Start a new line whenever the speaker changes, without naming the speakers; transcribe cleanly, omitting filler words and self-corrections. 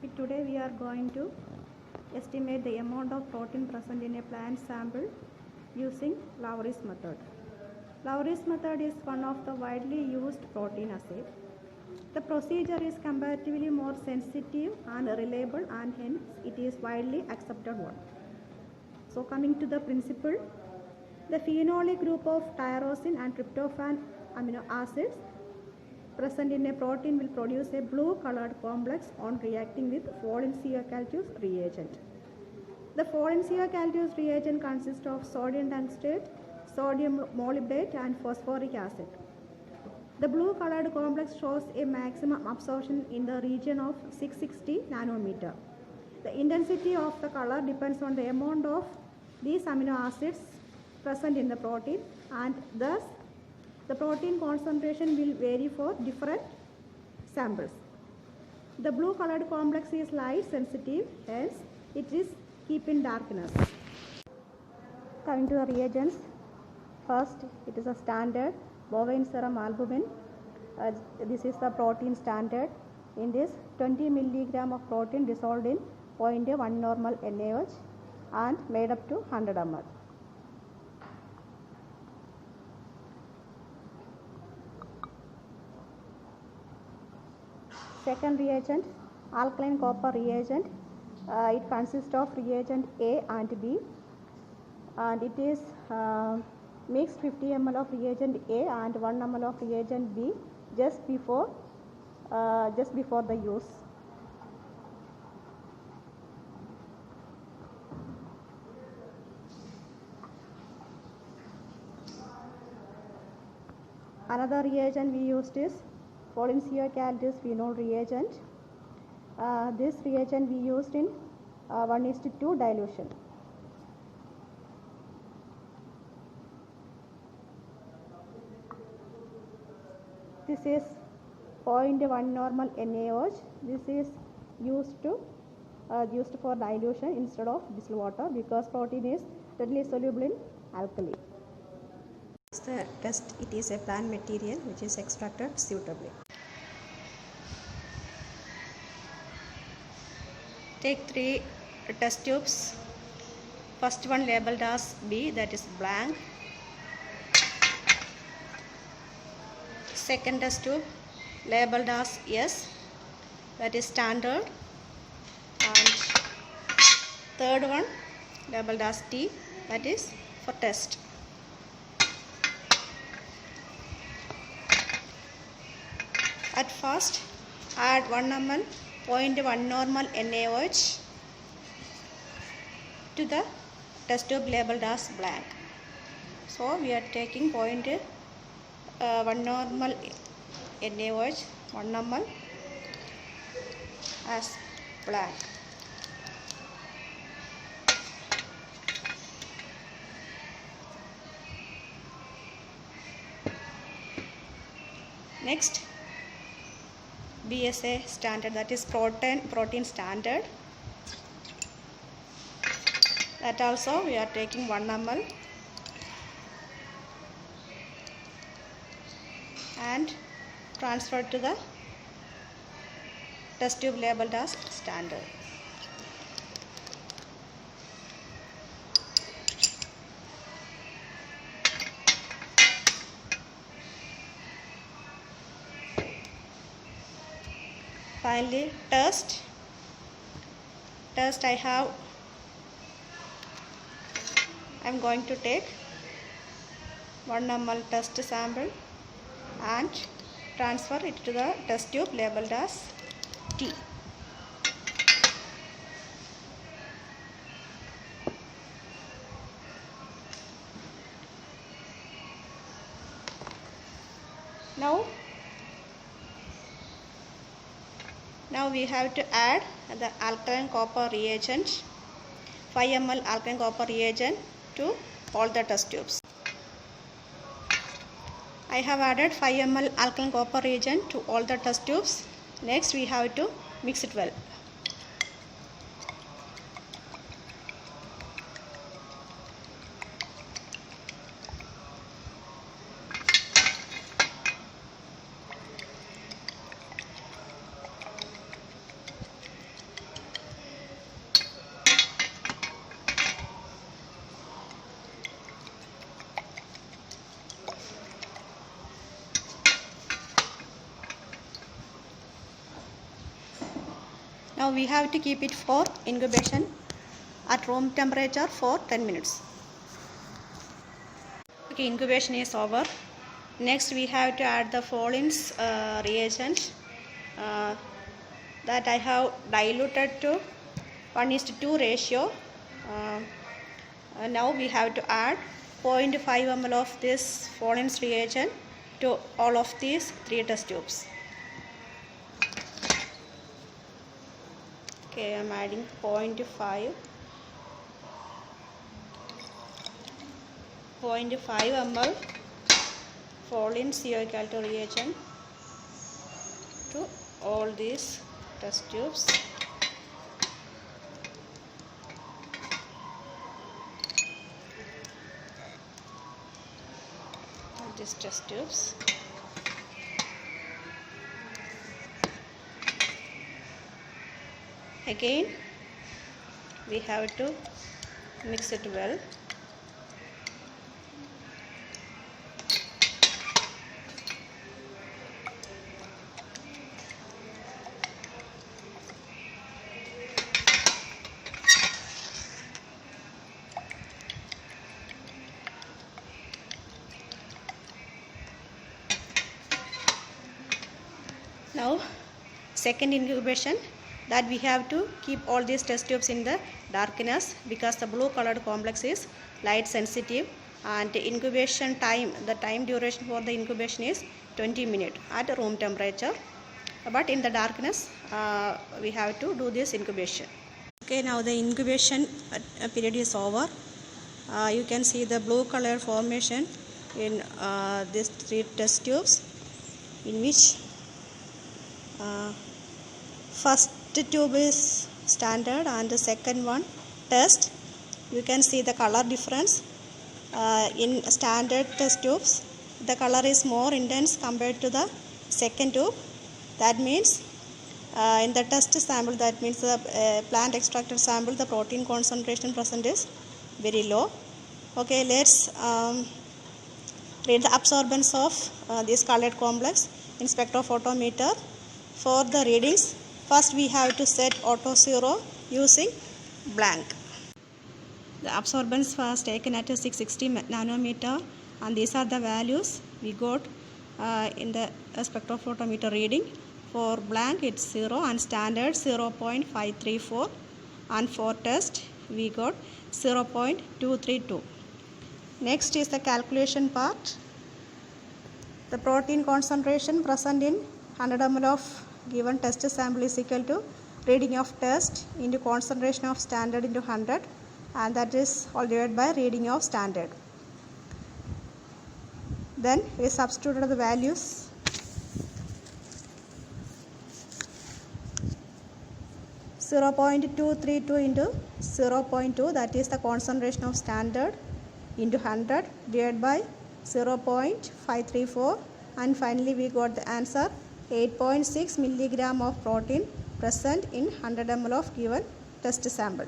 Today we are going to estimate the amount of protein present in a plant sample using Lowry's method. Lowry's method is one of the widely used protein assay. The procedure is comparatively more sensitive and reliable, and hence it is widely accepted one. So coming to the principle, the phenolic group of tyrosine and tryptophan amino acids present in a protein will produce a blue colored complex on reacting with Follin-Sier-Calthus reagent. The Follin-Sier-Calthus reagent consists of sodium tungstate, sodium molybdate and phosphoric acid. The blue colored complex shows a maximum absorption in the region of 660 nanometer. The intensity of the color depends on the amount of these amino acids present in the protein, and thus the protein concentration will vary for different samples. The blue colored complex is light sensitive, hence it is kept in darkness. Coming to the reagents, first it is a standard bovine serum albumin. This is the protein standard. In this, 20 milligram of protein dissolved in 0.1 normal NaOH and made up to 100 ml. Second reagent, alkaline copper reagent. It consists of reagent A and B, and it is mixed 50 ml of reagent A and 1 ml of reagent B just before the use. Another reagent we used is Follin-Sier-Calthus phenol reagent. This reagent we used in 1:2 dilution. This is 0.1 normal NaOH. This is used for dilution instead of distilled water because protein is readily soluble in alkali. The test, it is a plant material which is extracted suitably. Take 3 test tubes. First one labeled as B, that is blank. Second test tube labeled as S, that is standard. And third one labeled as T, that is for test. At first, add 1 ml 0.1 normal NaOH to the test tube labeled as blank. So we are taking 0.1 normal NaOH, 1 ml as blank. Next, BSA standard, that is protein standard. That also we are taking 1 ml and transfer to the test tube labeled as standard. Finally, test I am going to take 1 ml test sample and transfer it to the test tube labeled as T. Now we have to add the alkaline copper reagent, 5 ml alkaline copper reagent to all the test tubes. I have added 5 ml alkaline copper reagent to all the test tubes. Next we have to mix it well. Now we have to keep it for incubation at room temperature for 10 minutes. Okay, incubation is over. Next we have to add the Folins reagent that I have diluted to 1:2 ratio. Now we have to add 0.5 ml of this Folins reagent to all of these 3 test tubes. Okay, I am adding 0.5 ml Folins CO reagent to all these test tubes. These test tubes. Again we have to mix it well. Now second incubation, that we have to keep all these test tubes in the darkness because the blue colored complex is light sensitive, and the incubation time, the time duration for the incubation is 20 minutes at room temperature, but in the darkness we have to do this incubation. Okay, now the incubation period is over. You can see the blue color formation in these 3 test tubes, in which first tube is standard and the second one test. You can see the color difference. In standard test tubes the color is more intense compared to the second tube. That means in the test sample, that means the plant extracted sample, the protein concentration present is very low. Okay, let's read the absorbance of this colored complex in spectrophotometer. For the readings, first we have to set auto 0 using blank. The absorbance was taken at 660 nanometer, and these are the values we got in the spectrophotometer reading. For blank it's 0 and standard 0.534, and for test we got 0.232. Next is the calculation part. The protein concentration present in 100 ml of given test sample is equal to reading of test into concentration of standard into 100, and that is all divided by reading of standard. Then we substituted the values. (0.232) into 0.2, that is the concentration of standard, into 100 divided by 0.534, and finally we got the answer 8.6 milligram of protein present in 100 ml of given test sample.